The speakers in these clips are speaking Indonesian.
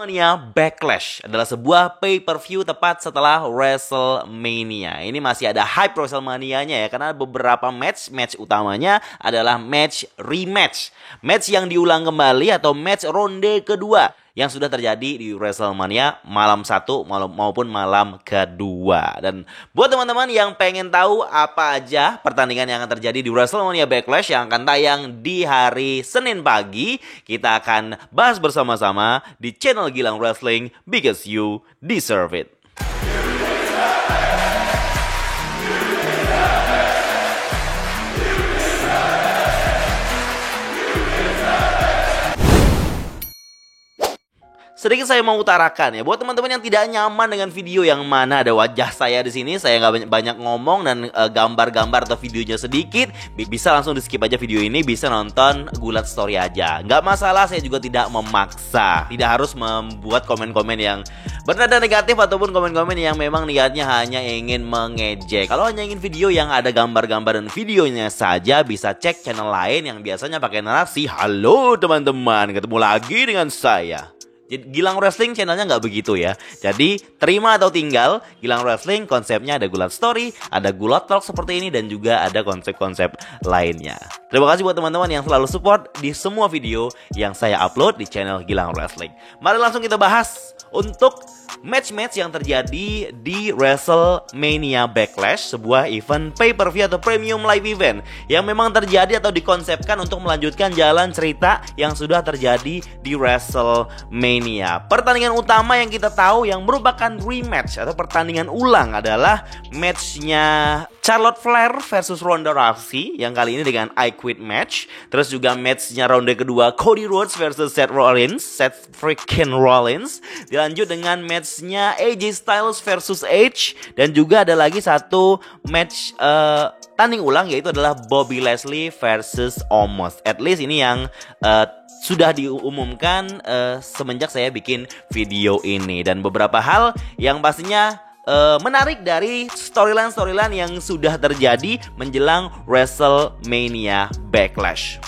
WrestleMania Backlash adalah sebuah pay-per-view tepat setelah WrestleMania. Ini masih ada hype WrestleMania-nya ya, karena beberapa match utamanya adalah match rematch. Match yang diulang kembali atau match ronde kedua yang sudah terjadi di WrestleMania malam 1 maupun malam kedua. Dan buat teman-teman yang pengen tahu apa aja pertandingan yang akan terjadi di WrestleMania Backlash yang akan tayang di hari Senin pagi, kita akan bahas bersama-sama di channel Gilang Wrestling, because you deserve it. Sedikit saya mau utarakan ya, buat teman-teman yang tidak nyaman dengan video yang mana ada wajah saya di sini, saya nggak banyak ngomong dan gambar-gambar atau videonya sedikit, bisa langsung di skip aja video ini, bisa nonton Gulat Story aja. Nggak masalah, saya juga tidak memaksa, tidak harus membuat komen-komen yang bernada negatif ataupun komen-komen yang memang niatnya hanya ingin mengejek. Kalau hanya ingin video yang ada gambar-gambar dan videonya saja, bisa cek channel lain yang biasanya pakai narasi halo teman-teman, ketemu lagi dengan saya. Gilang Wrestling channelnya nggak begitu ya. Jadi terima atau tinggal. Gilang Wrestling konsepnya ada Gulat Story, ada Gulat Talk seperti ini, dan juga ada konsep-konsep lainnya. Terima kasih buat teman-teman yang selalu support di semua video yang saya upload di channel Gilang Wrestling. Mari langsung kita bahas untuk match-match yang terjadi di WrestleMania Backlash, sebuah event pay-per-view atau premium live event yang memang terjadi atau dikonsepkan untuk melanjutkan jalan cerita yang sudah terjadi di WrestleMania. Pertandingan utama yang kita tahu yang merupakan rematch atau pertandingan ulang adalah matchnya Charlotte Flair versus Ronda Rousey yang kali ini dengan I Quit match. Terus juga matchnya ronde kedua Cody Rhodes versus Seth freaking Rollins. Dilanjut dengan matchnya AJ Styles versus Edge. Dan juga ada lagi satu match tanding ulang, yaitu adalah Bobby Lashley versus Omos. At least ini yang sudah diumumkan semenjak saya bikin video ini. Dan beberapa hal yang pastinya menarik dari storyline yang sudah terjadi menjelang WrestleMania Backlash.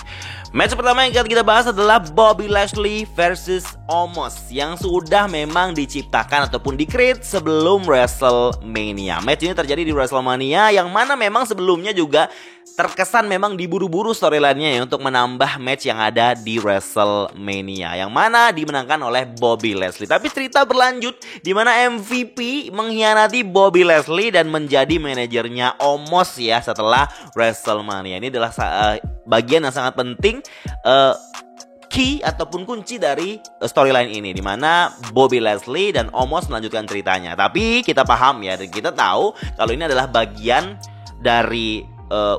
Match pertama yang akan kita bahas adalah Bobby Lashley versus Omos yang sudah memang diciptakan ataupun di-create sebelum WrestleMania. Match ini terjadi di WrestleMania yang mana memang sebelumnya juga terkesan memang diburu-buru storyline-nya ya untuk menambah match yang ada di WrestleMania yang mana dimenangkan oleh Bobby Lashley. Tapi cerita berlanjut di mana MVP mengkhianati Bobby Lashley dan menjadi manajernya Omos ya setelah WrestleMania. Ini adalah bagian yang sangat penting, key ataupun kunci dari storyline ini, dimana Bobby Lashley dan Omos melanjutkan ceritanya. Tapi kita paham ya, dan kita tahu kalau ini adalah bagian dari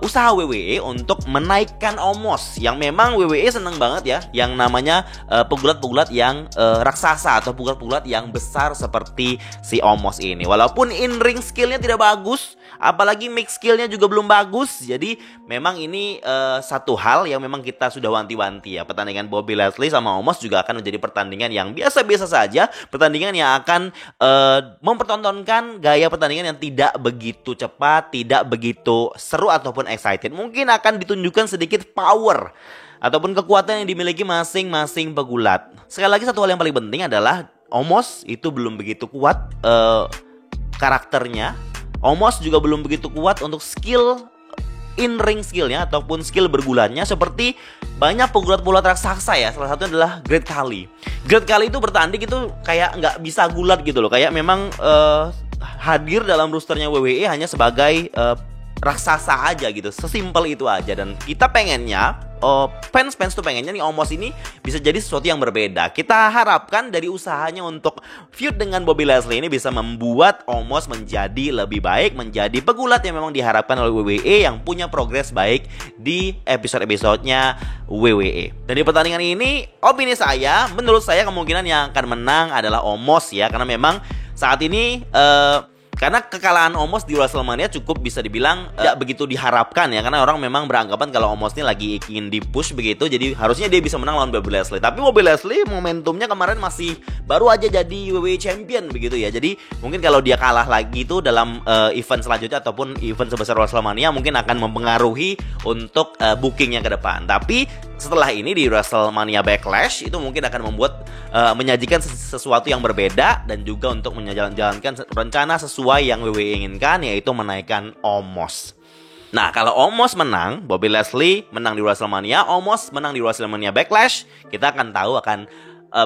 usaha WWE untuk menaikkan Omos yang memang WWE seneng banget ya yang namanya pegulat-pegulat yang raksasa atau pegulat-pegulat yang besar seperti si Omos ini. Walaupun in-ring skillnya tidak bagus, apalagi mix skillnya juga belum bagus. Jadi memang ini satu hal yang memang kita sudah wanti-wanti ya. Pertandingan Bobby Lashley sama Omos juga akan menjadi pertandingan yang biasa-biasa saja. Pertandingan yang akan mempertontonkan gaya pertandingan yang tidak begitu cepat, tidak begitu seru ataupun excited. Mungkin akan ditunjukkan sedikit power ataupun kekuatan yang dimiliki masing-masing pegulat. Sekali lagi, satu hal yang paling penting adalah Omos itu belum begitu kuat karakternya. Omos juga belum begitu kuat untuk skill in-ring skillnya ataupun skill bergulatnya seperti banyak pegulat-pegulat raksasa ya. Salah satunya adalah Great Khali. Great Khali itu bertanding itu kayak nggak bisa gulat gitu loh. Kayak memang hadir dalam rosternya WWE hanya sebagai raksasa aja gitu, sesimpel itu aja. Dan kita pengennya fans tuh pengennya nih Omos ini bisa jadi sesuatu yang berbeda. Kita harapkan dari usahanya untuk feud dengan Bobby Lashley ini bisa membuat Omos menjadi lebih baik, menjadi pegulat yang memang diharapkan oleh WWE yang punya progres baik di episode-episodenya WWE. Dan di pertandingan ini, opini saya, menurut saya kemungkinan yang akan menang adalah Omos ya, karena memang saat ini karena kekalahan Omos di WrestleMania cukup bisa dibilang tidak begitu diharapkan ya, karena orang memang beranggapan kalau Omos ini lagi ingin di-push begitu, jadi harusnya dia bisa menang lawan Bobby Lashley. Tapi Bobby Lashley momentumnya kemarin masih baru aja jadi WWE Champion begitu ya. Jadi mungkin kalau dia kalah lagi itu dalam event selanjutnya ataupun event sebesar WrestleMania mungkin akan mempengaruhi untuk bookingnya ke depan. Tapi setelah ini di WrestleMania Backlash itu mungkin akan membuat menyajikan sesuatu yang berbeda dan juga untuk menjalankan rencana sesuai yang WWE inginkan, yaitu menaikkan Omos. Nah, kalau Omos menang, Bobby Lashley menang di WrestleMania, Omos menang di WrestleMania Backlash, kita akan tahu akan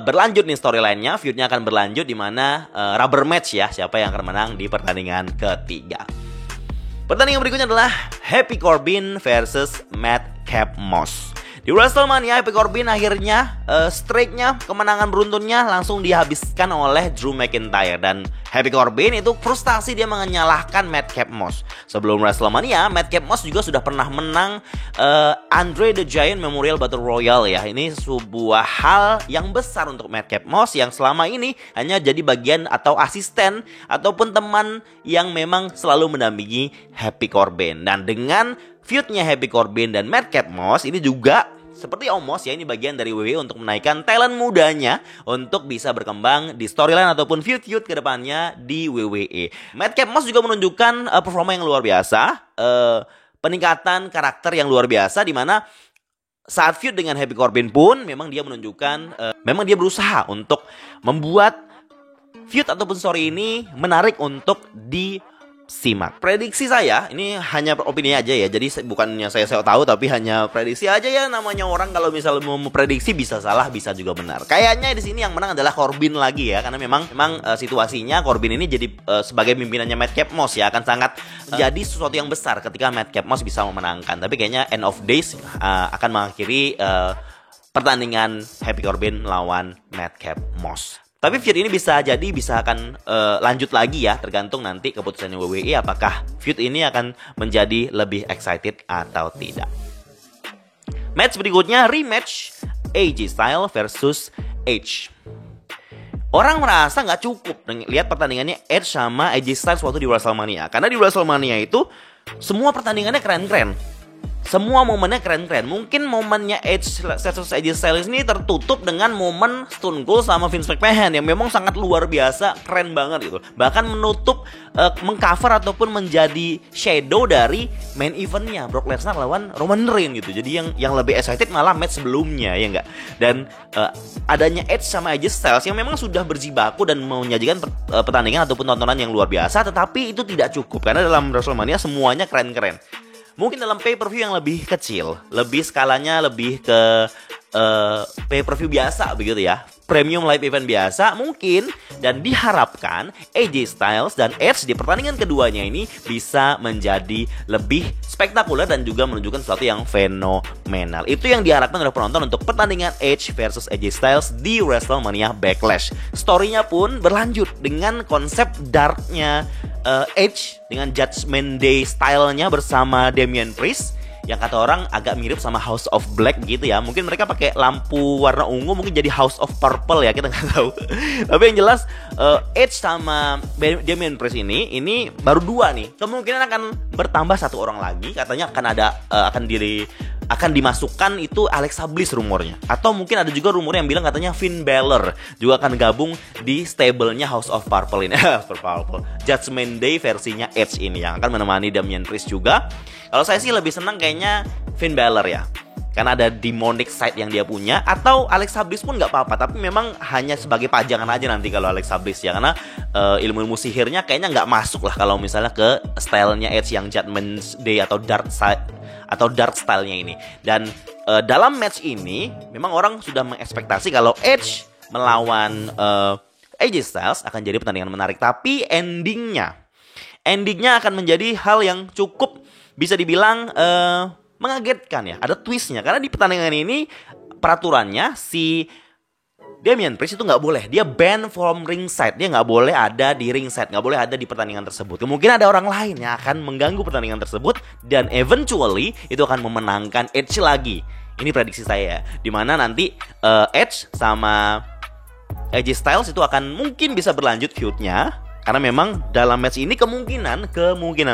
berlanjut nih storyline-nya, feud-nya akan berlanjut di mana rubber match ya, siapa yang akan menang di pertandingan ketiga. Pertandingan berikutnya adalah Happy Corbin versus Madcap Moss. Di WrestleMania, Happy Corbin akhirnya streak-nya, kemenangan beruntunnya langsung dihabiskan oleh Drew McIntyre. Dan Happy Corbin itu frustasi, dia menyalahkan Madcap Moss. Sebelum WrestleMania, Madcap Moss juga sudah pernah menang Andre the Giant Memorial Battle Royale ya. Ini sebuah hal yang besar untuk Madcap Moss yang selama ini hanya jadi bagian atau asisten ataupun teman yang memang selalu mendampingi Happy Corbin. Dan dengan feud-nya Happy Corbin dan Madcap Moss ini juga seperti Omos ya, ini bagian dari WWE untuk menaikkan talent mudanya untuk bisa berkembang di storyline ataupun feud-feud ke depannya di WWE. Madcap Moss juga menunjukkan performa yang luar biasa, peningkatan karakter yang luar biasa, di mana saat feud dengan Happy Corbin pun memang dia menunjukkan, memang dia berusaha untuk membuat feud ataupun story ini menarik untuk disimak. Prediksi saya, ini hanya opini aja ya, jadi bukannya saya tahu, tapi hanya prediksi aja ya, namanya orang kalau misalnya mau memprediksi bisa salah bisa juga benar. Kayaknya di sini yang menang adalah Corbin lagi ya, karena memang situasinya Corbin ini jadi sebagai pimpinannya Madcap Moss ya, akan sangat jadi sesuatu yang besar ketika Madcap Moss bisa memenangkan. Tapi kayaknya end of days akan mengakhiri pertandingan Happy Corbin lawan Madcap Moss. Tapi feud ini bisa akan lanjut lagi ya, tergantung nanti keputusan WWE apakah feud ini akan menjadi lebih excited atau tidak. Match berikutnya rematch AJ Styles versus Edge. Orang merasa nggak cukup lihat pertandingannya Edge sama AJ Styles waktu di WrestleMania, karena di WrestleMania itu semua pertandingannya keren-keren. Semua momennya keren-keren. Mungkin momennya Edge versus AJ Styles ini tertutup dengan momen Stone Cold sama Vince McMahon yang memang sangat luar biasa, keren banget gitu. Bahkan menutup, mengcover ataupun menjadi shadow dari main eventnya Brock Lesnar lawan Roman Reigns gitu. Jadi yang lebih excited malah match sebelumnya ya enggak. Dan adanya Edge sama AJ Styles yang memang sudah berjibaku dan menyajikan pertandingan ataupun tontonan yang luar biasa, tetapi itu tidak cukup karena dalam WrestleMania semuanya keren-keren. Mungkin dalam pay-per-view yang lebih kecil, lebih skalanya lebih ke pay-per-view biasa begitu ya, premium live event biasa mungkin, dan diharapkan AJ Styles dan Edge di pertandingan keduanya ini bisa menjadi lebih spektakuler dan juga menunjukkan sesuatu yang fenomenal. Itu yang diharapkan oleh penonton untuk pertandingan Edge versus AJ Styles di WrestleMania Backlash. Story-nya pun berlanjut dengan konsep darknya Edge dengan Judgment Day style-nya bersama Damian Priest yang kata orang agak mirip sama House of Black gitu ya. Mungkin mereka pakai lampu warna ungu, mungkin jadi House of Purple ya, kita nggak tahu. Tapi yang jelas Edge sama Damian Priest ini baru dua nih. Kemungkinan akan bertambah satu orang lagi. Katanya akan dimasukkan itu Alexa Bliss rumornya. Atau mungkin ada juga rumor yang bilang katanya Finn Balor juga akan gabung di stable-nya House of Purple ini. Purple. Judgment Day versinya Edge ini yang akan menemani Damian Priest juga. Kalau saya sih lebih senang kayaknya Finn Balor ya, karena ada demonic side yang dia punya. Atau Alexa Bliss pun nggak apa-apa, tapi memang hanya sebagai pajangan aja nanti kalau Alexa Bliss ya, karena ilmu sihirnya kayaknya nggak masuk lah kalau misalnya ke stylenya Edge yang Judgment Day atau dark side atau dark stylenya ini. Dan dalam match ini memang orang sudah mengekspektasi kalau Edge melawan AJ Styles akan jadi pertandingan menarik, tapi endingnya akan menjadi hal yang cukup bisa dibilang mengagetkan ya. Ada twistnya, karena di pertandingan ini peraturannya si Damian Priest itu nggak boleh, dia ban from ringside, dia nggak boleh ada di ringside, nggak boleh ada di pertandingan tersebut. Kemungkinan ada orang lain yang akan mengganggu pertandingan tersebut dan eventually itu akan memenangkan Edge lagi. Ini prediksi saya, dimana nanti Edge sama AJ Styles itu akan mungkin bisa berlanjut feud-nya. Karena memang dalam match ini kemungkinan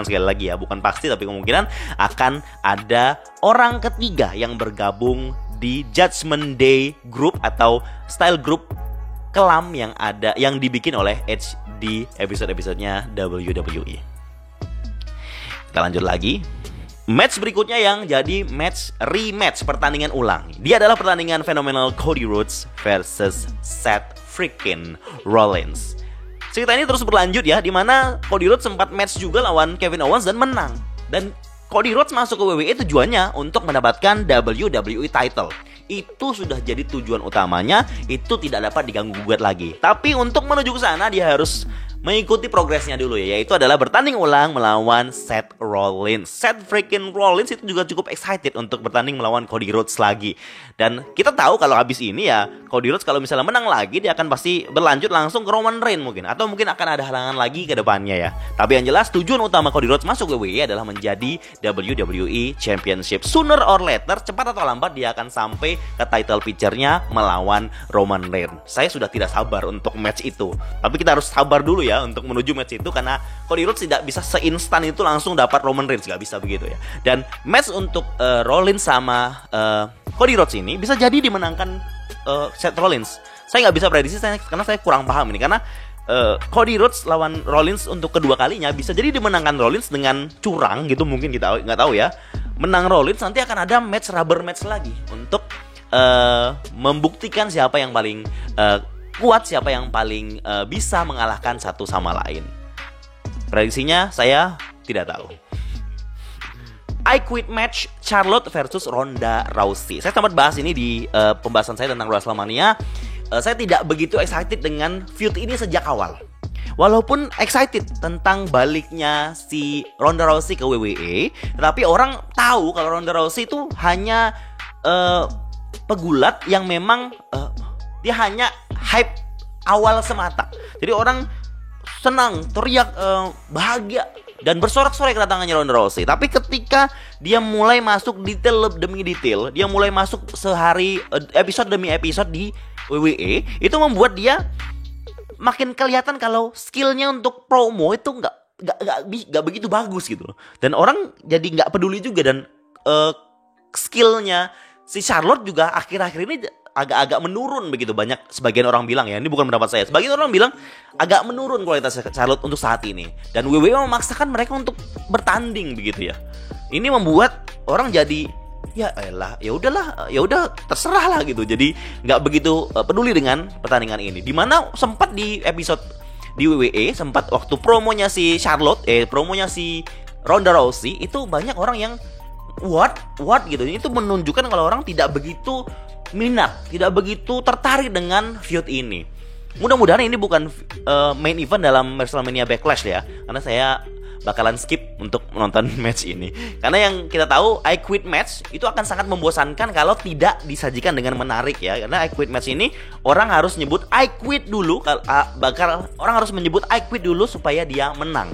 sekali lagi ya, bukan pasti tapi kemungkinan akan ada orang ketiga yang bergabung di Judgment Day Group atau Style Group kelam yang dibikin oleh Edge di episode-episodenya WWE. Kita lanjut lagi. Match berikutnya yang jadi rematch pertandingan ulang. Dia adalah pertandingan fenomenal Cody Rhodes versus Seth freaking Rollins. Cerita ini terus berlanjut ya, di mana Cody Rhodes sempat match juga lawan Kevin Owens dan menang. Dan Cody Rhodes masuk ke WWE tujuannya untuk mendapatkan WWE title. Itu sudah jadi tujuan utamanya, itu tidak dapat diganggu-gugat lagi. Tapi untuk menuju ke sana dia harus mengikuti progresnya dulu ya, yaitu adalah bertanding ulang melawan Seth Rollins. Seth freaking Rollins itu juga cukup excited untuk bertanding melawan Cody Rhodes lagi. Dan kita tahu kalau habis ini ya, Cody Rhodes kalau misalnya menang lagi, dia akan pasti berlanjut langsung ke Roman Reigns mungkin. Atau mungkin akan ada halangan lagi ke depannya ya. Tapi yang jelas tujuan utama Cody Rhodes masuk ke WWE adalah menjadi WWE Championship. Sooner or later, cepat atau lambat dia akan sampai ke title picture-nya melawan Roman Reigns. Saya sudah tidak sabar untuk match itu. Tapi kita harus sabar dulu ya untuk menuju match itu, karena Cody Rhodes tidak bisa seinstan itu langsung dapat Roman Reigns, gak bisa begitu ya. Dan match untuk Rollins sama Cody Rhodes ini bisa jadi dimenangkan Seth Rollins. Saya nggak bisa prediksi karena saya kurang paham ini, karena Cody Rhodes lawan Rollins untuk kedua kalinya bisa jadi dimenangkan Rollins dengan curang gitu, mungkin kita nggak tahu ya. Menang Rollins, nanti akan ada rubber match lagi untuk membuktikan siapa yang paling kuat, siapa yang paling bisa mengalahkan satu sama lain. Prediksinya saya tidak tahu. I Quit match Charlotte versus Ronda Rousey. Saya sempat bahas ini di pembahasan saya tentang WrestleMania. Saya tidak begitu excited dengan feud ini sejak awal. Walaupun excited tentang baliknya si Ronda Rousey ke WWE, tetapi orang tahu kalau Ronda Rousey itu hanya pegulat yang memang dia hanya hype awal semata. Jadi orang senang, teriak, bahagia dan bersorak-sorai kedatangannya Ronda Rousey. Tapi ketika dia mulai masuk detail demi detail, dia mulai masuk sehari episode demi episode di WWE, itu membuat dia makin kelihatan kalau skillnya untuk promo itu nggak begitu bagus gitu loh. Dan orang jadi nggak peduli juga, dan skillnya si Charlotte juga akhir-akhir ini agak-agak menurun begitu. Banyak sebagian orang bilang ya, ini bukan pendapat saya, sebagian orang bilang agak menurun kualitas Charlotte untuk saat ini, dan WWE memaksakan mereka untuk bertanding begitu ya. Ini membuat orang jadi ya udah terserah lah gitu. Jadi nggak begitu peduli dengan pertandingan ini. Dimana sempat di episode di WWE, sempat waktu promonya si Charlotte, promonya si Ronda Rousey, itu banyak orang yang what gitu. Itu menunjukkan kalau orang tidak begitu minat, tidak begitu tertarik dengan feud ini. Mudah-mudahan ini bukan main event dalam WrestleMania Backlash ya, karena saya bakalan skip untuk menonton match ini. Karena yang kita tahu, I Quit match itu akan sangat membosankan kalau tidak disajikan dengan menarik ya. Karena I Quit match ini orang harus nyebut I quit dulu, orang harus menyebut I quit dulu supaya dia menang.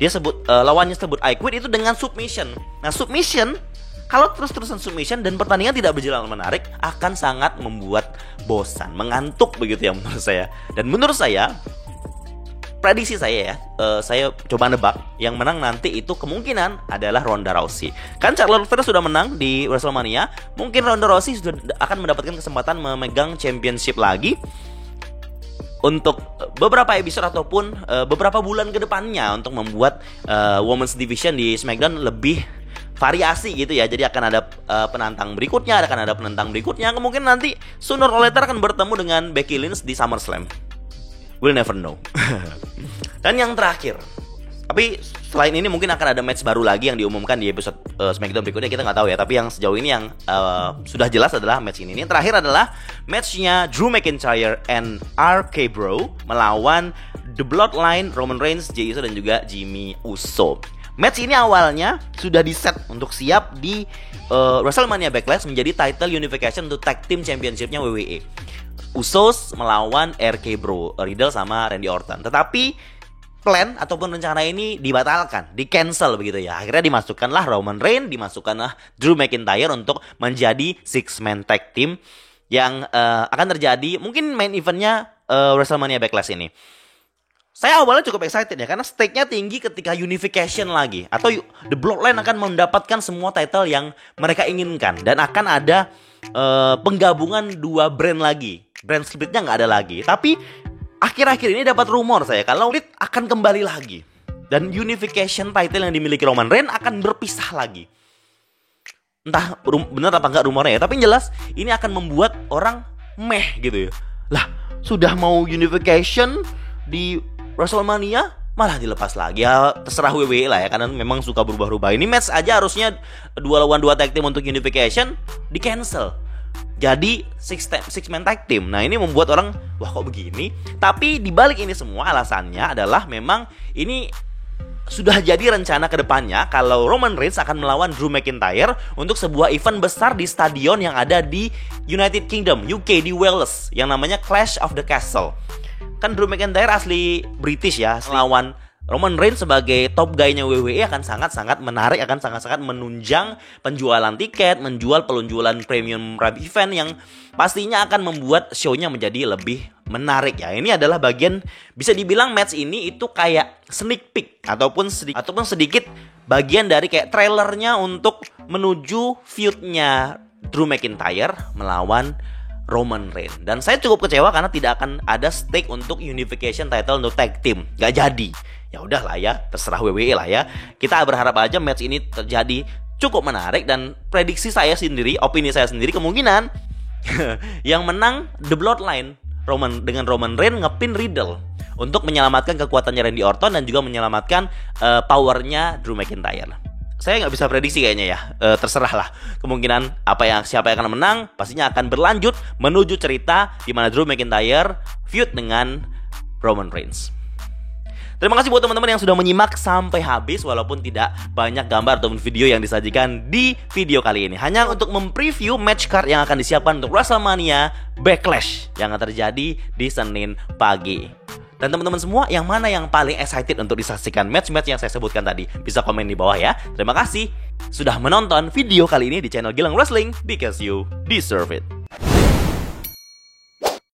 Dia sebut lawannya sebut I quit itu dengan submission. Nah, submission kalau terus-terusan submission dan pertandingan tidak berjalan menarik, akan sangat membuat bosan, mengantuk begitu ya menurut saya. Dan menurut saya, prediksi saya ya, saya coba nebak, yang menang nanti itu kemungkinan adalah Ronda Rousey. Kan Charlotte Flair sudah menang di WrestleMania, mungkin Ronda Rousey sudah akan mendapatkan kesempatan memegang championship lagi untuk beberapa episode ataupun beberapa bulan ke depannya, untuk membuat Women's Division di SmackDown lebih variasi gitu ya. Jadi akan ada penantang berikutnya, kemungkinan nanti sooner or later akan bertemu dengan Becky Lynch di SummerSlam. We'll never know. Dan yang terakhir, tapi selain ini mungkin akan ada match baru lagi yang diumumkan di episode SmackDown berikutnya, kita nggak tahu ya. Tapi yang sejauh ini yang sudah jelas adalah match ini. Yang terakhir adalah matchnya Drew McIntyre and RK Bro melawan The Bloodline, Roman Reigns, Jey Uso dan juga Jimmy Uso. Match ini awalnya sudah di-set untuk siap di WrestleMania Backlash menjadi title unification untuk tag team championship-nya WWE. Usos melawan RK Bro, Riddle sama Randy Orton. Tetapi plan ataupun rencana ini dibatalkan, di-cancel begitu ya. Akhirnya dimasukkanlah Roman Reigns, dimasukkanlah Drew McIntyre untuk menjadi 6-man tag team yang akan terjadi mungkin main eventnya WrestleMania Backlash ini. Saya awalnya cukup excited ya, karena stake-nya tinggi ketika unification lagi, atau The Bloodline akan mendapatkan semua title yang mereka inginkan, dan akan ada penggabungan dua brand lagi. Brand splitnya nggak ada lagi. Tapi akhir-akhir ini dapat rumor saya kalau Split akan kembali lagi. Dan unification title yang dimiliki Roman Reigns akan berpisah lagi. Entah benar apa enggak rumornya ya, tapi yang jelas ini akan membuat orang meh gitu ya. Lah, sudah mau unification di WrestleMania malah dilepas lagi. Ya terserah WWE lah ya, karena memang suka berubah-ubah. Ini match aja harusnya 2 lawan 2 tag team untuk unification di cancel. Jadi 6 man tag team. Nah, ini membuat orang wah kok begini. Tapi dibalik ini semua alasannya adalah memang ini sudah jadi rencana ke depannya kalau Roman Reigns akan melawan Drew McIntyre untuk sebuah event besar di stadion yang ada di United Kingdom, UK, di Wales, yang namanya Clash of the Castle. Kan Drew McIntyre asli British ya, melawan Roman Reigns sebagai top guy-nya WWE akan sangat-sangat menarik, akan sangat-sangat menunjang penjualan tiket, menjual pelunjulan premium live event yang pastinya akan membuat show-nya menjadi lebih menarik ya. Ini adalah bagian, bisa dibilang match ini itu kayak sneak peek ataupun sedikit bagian dari kayak trailernya untuk menuju feud-nya Drew McIntyre melawan Roman Reigns. Dan saya cukup kecewa karena tidak akan ada stake untuk unification title untuk tag team. Gak jadi. Ya udahlah ya, terserah WWE lah ya. Kita berharap aja match ini terjadi cukup menarik, dan prediksi saya sendiri, opini saya sendiri, kemungkinan yang menang The Bloodline dengan Roman Reigns ngepin Riddle untuk menyelamatkan kekuatannya Randy Orton dan juga menyelamatkan powernya Drew McIntyre. Saya nggak bisa prediksi kayaknya ya, terserah lah. Kemungkinan siapa yang akan menang pastinya akan berlanjut menuju cerita di mana Drew McIntyre feud dengan Roman Reigns. Terima kasih buat teman-teman yang sudah menyimak sampai habis, walaupun tidak banyak gambar ataupun video yang disajikan di video kali ini. Hanya untuk mempreview match card yang akan disiapkan untuk WrestleMania Backlash yang akan terjadi di Senin pagi. Dan teman-teman semua, yang mana yang paling excited untuk disaksikan match-match yang saya sebutkan tadi? Bisa komen di bawah ya. Terima kasih sudah menonton video kali ini di channel Gilang Wrestling, because you deserve it.